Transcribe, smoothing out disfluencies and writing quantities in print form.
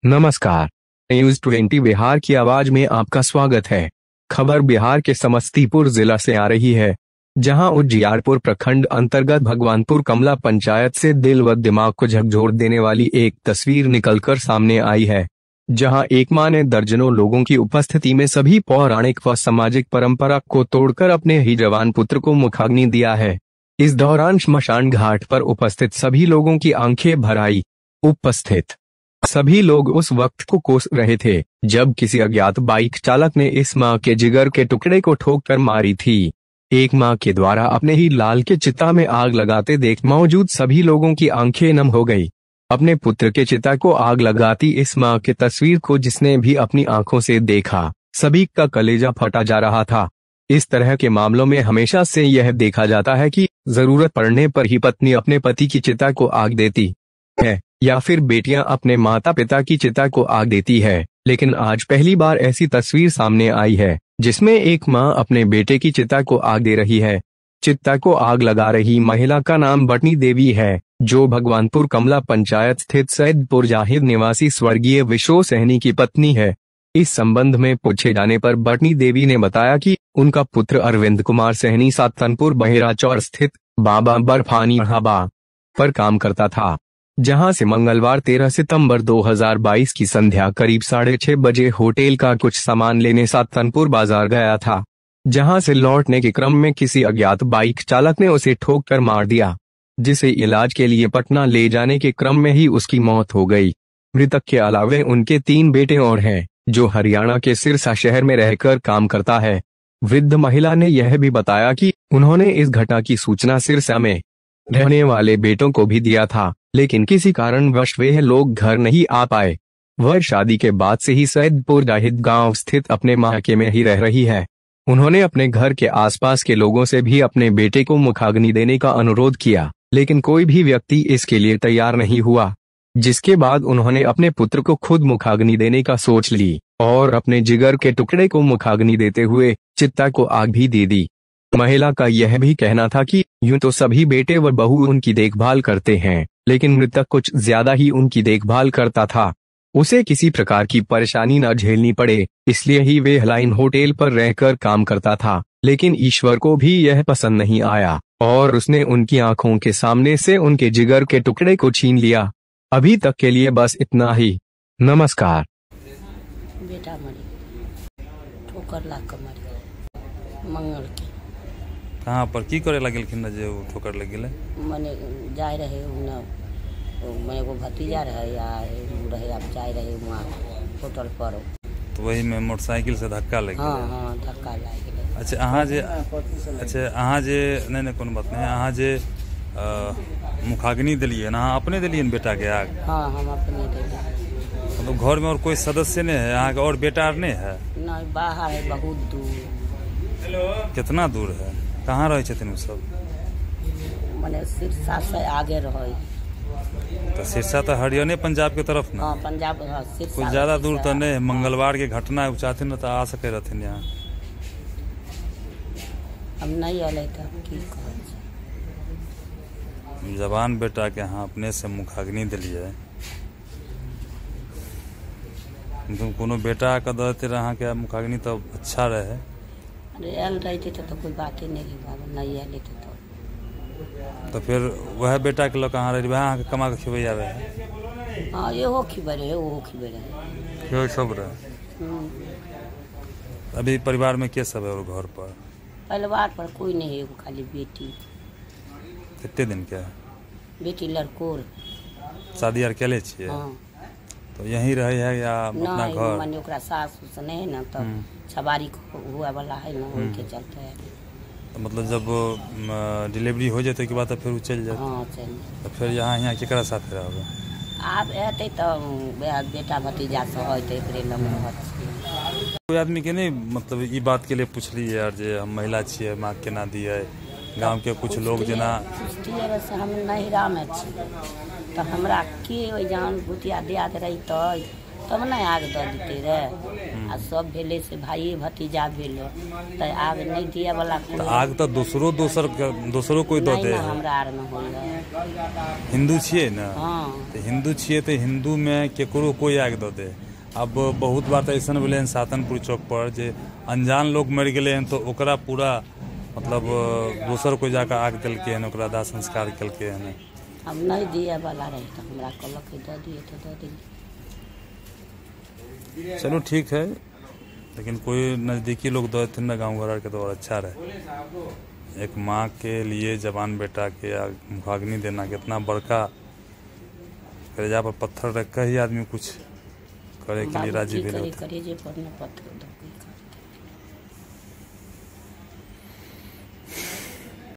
नमस्कार, न्यूज 20 बिहार की आवाज में आपका स्वागत है। खबर बिहार के समस्तीपुर जिला से आ रही है, जहां उजियारपुर प्रखंड अंतर्गत भगवानपुर कमला पंचायत से दिल व दिमाग को झकझोर देने वाली एक तस्वीर निकलकर सामने आई है, जहां एक मां ने दर्जनों लोगों की उपस्थिति में सभी पौराणिक व सामाजिक परंपरा को तोड़कर अपने ही जवान पुत्र को मुखाग्नि दिया है। इस दौरान श्मशान घाट पर उपस्थित सभी लोगों की आंखें भर आई। उपस्थित सभी लोग उस वक्त को कोस रहे थे जब किसी अज्ञात बाइक चालक ने इस मां के जिगर के टुकड़े को ठोक कर मारी थी। एक मां के द्वारा अपने ही लाल के चिता में आग लगाते देख मौजूद सभी लोगों की आंखें नम हो गई। अपने पुत्र के चिता को आग लगाती इस मां की तस्वीर को जिसने भी अपनी आंखों से देखा, सभी का कलेजा फटा जा रहा था। इस तरह के मामलों में हमेशा से यह देखा जाता है कि जरूरत पड़ने पर ही पत्नी अपने पति की चिता को आग देती है या फिर बेटियां अपने माता पिता की चिता को आग देती है, लेकिन आज पहली बार ऐसी तस्वीर सामने आई है जिसमें एक मां अपने बेटे की चिता को आग दे रही है। चिता को आग लगा रही महिला का नाम बटनी देवी है, जो भगवानपुर कमला पंचायत स्थित सैदपुर जाहिर निवासी स्वर्गीय विशो सहनी की पत्नी है। इस संबंध में पूछे जाने पर बटनी देवी ने बताया कि उनका पुत्र अरविंद कुमार सहनी सातनपुर बहेराचौर स्थित बाबा बर्फानी ढाबा पर काम करता था, जहां से मंगलवार 13 सितंबर 2022 की संध्या करीब 6:30 बजे होटल का कुछ सामान लेने सातनपुर बाजार गया था, जहां से लौटने के क्रम में किसी अज्ञात बाइक चालक ने उसे ठोक कर मार दिया, जिसे इलाज के लिए पटना ले जाने के क्रम में ही उसकी मौत हो गई। मृतक के अलावे उनके 3 बेटे और हैं, जो हरियाणा के सिरसा शहर में रहकर काम करता है। वृद्ध महिला ने यह भी बताया कि उन्होंने इस घटना की सूचना सिरसा में रहने वाले बेटों को भी दिया था, लेकिन किसी कारणवश वे लोग घर नहीं आ पाए। वह शादी के बाद से ही सैदपुर जाहिद गांव स्थित अपने मायके में ही रह रही है। उन्होंने अपने घर के आसपास के लोगों से भी अपने बेटे को मुखाग्नि देने का अनुरोध किया, लेकिन कोई भी व्यक्ति इसके लिए तैयार नहीं हुआ, जिसके बाद उन्होंने अपने पुत्र को खुद मुखाग्नि देने का सोच ली और अपने जिगर के टुकड़े को मुखाग्नि देते हुए चिता को आग भी दे दी। महिला का यह भी कहना था कि यूं तो सभी बेटे व बहू उनकी देखभाल करते हैं, लेकिन मृतक कुछ ज्यादा ही उनकी देखभाल करता था। उसे किसी प्रकार की परेशानी न झेलनी पड़े, इसलिए ही वे लाइन होटल पर रहकर काम करता था, लेकिन ईश्वर को भी यह पसंद नहीं आया और उसने उनकी आंखों के सामने से उनके जिगर के टुकड़े को छीन लिया। अभी तक के लिए बस इतना ही। नमस्कार। बेटा मरी, ठोकर लाग के मरी मंगल के। कहाँ पर की करे लगे न जे ठोकर लग गए? मने जाए रहे मैंने एगो भतीजा रहे या रहे आप जाए रहे वहाँ होटल पर, तो वही में मोटरसाइकिल से धक्का लग गया। हाँ धक्का लग गया। अच्छा अहाँ जे नहीं कोनो बात नहीं, अहाँ जे मुखाग्नि दिलिए ना, अपने दिलिए बेटा के आग? हाँ हम अपने दिलिए। मतलब घर में और कोई सदस्य नहीं है अहाँ के? और बेटा नहीं है? नहीं, बाहर है, बहुत दूर। कितना दूर है? कहाँ रहे छथिन वो सब? मने सिरसा से आगे रहे। तो सिरसा तो हरियाणा पंजाब के तरफ ना? हाँ पंजाब, सिरसा कुछ ज्यादा दूर तो नहीं। मंगलवार के घटना चाहते न तो आ सके रहथिन यहाँ। हम नहीं अले तो की जवान बेटा के यहाँ अपने से मुखाग्नि दिलिए, तुम कोनो बेटा का दते रहा के मुखाग्नि तो अच्छा रहे। अरे आल रहते तो कोई बात ही नहीं आले तो फिर वह बेटा के लोग कहाँ रहे? वहाँ कमा के खिबैया रहे? हाँ ये हो खिबरे है, वो खिबरे है, क्यों सब रहे? अभी परिवार में के सब है और घर पर? परिवार पर कोई नहीं है, खाली बेटी। कितने दिन के? बेटी लड़कोर। शादी आर केले छिए? हाँ। तो यहीं रहे है या अपना घर? माने ओकरा सास उस नहीं है ना, तो छबारी हुआ वाला है ना, उनके चलते है। तो मतलब जब डिलीवरी हो जाते के बाद तो फिर चल जाते? हाँ चल। तो फिर यहाँ केकरा साथ रहोगे? आप एते तो बेटा भतीजा से होते एकरे लम्बा। कोई आदमी के नहीं मतलब ई बात के लिए पूछली यार जे हम महिला छिए, माँ केना दिए? गांव के कुछ लोग जना से हम नहिरा में छी, तो हमरा के जान भूतिया दियाद रही तो तब ना आग दऽ देते रहे। आ सब भेले से भाई भतीजा भेलो तो आग नहीं दिया वाला तो आग तो दोसरो कोई दो दे। हमरा आर में होइए हिंदू छिए ना। हाँ तो हिंदू छिए तो हिंदू में केकरो कोई आग दो दे। अब बहुत बार तो ऐसा भेले सातनपुर चौक पर जे अनजान लोग मर गए हैं तो ओकरा पूरा मतलब दोसर कोई जाकर आग दिलके हैं, ओकरा दाह संस्कार केलके हैं। अब नहीं दिए वाला रहे तो हमरा कहलक दऽ दिए तो दऽ दिए। चलो ठीक है, लेकिन कोई नज़दीकी लोग दो थे ना गाँव घर के तो और अच्छा रहे। एक माँ के लिए जवान बेटा के मुखाग्नि देना कितना बड़का, कलेजा पर पत्थर रख कर ही आदमी कुछ करे के लिए राजी भी होता है।